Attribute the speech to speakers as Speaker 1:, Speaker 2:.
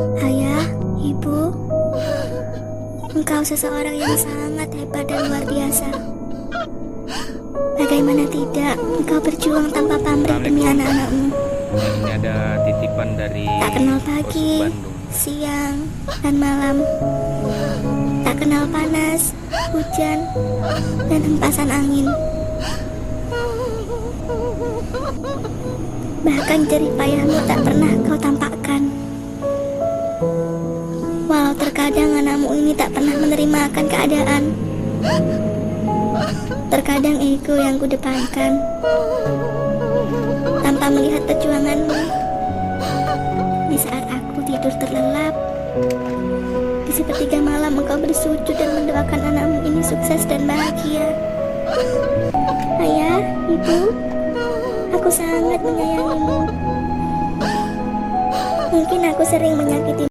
Speaker 1: Ayah, ibu, engkau seseorang yang sangat hebat dan luar biasa. Bagaimana tidak, engkau berjuang tanpa pamrih demi anak-anakmu.
Speaker 2: Ini ada titipan dari
Speaker 1: Tak kenal pagi,
Speaker 2: Polsek Bandung.
Speaker 1: siang, dan malam. Tak kenal panas, hujan, dan hempasan angin. Bahkan jerih payahmu tak pernah kau tampakkan. Walau terkadang anakmu ini tak pernah menerima akan keadaan. Terkadang ego yang kudepankan tanpa melihat perjuanganmu. Di saat aku tidur terlelap, di sepertiga malam engkau bersujud dan mendoakan anakmu ini sukses dan bahagia. Ayah, ibu, aku sangat menyayangimu. Mungkin aku sering menyakiti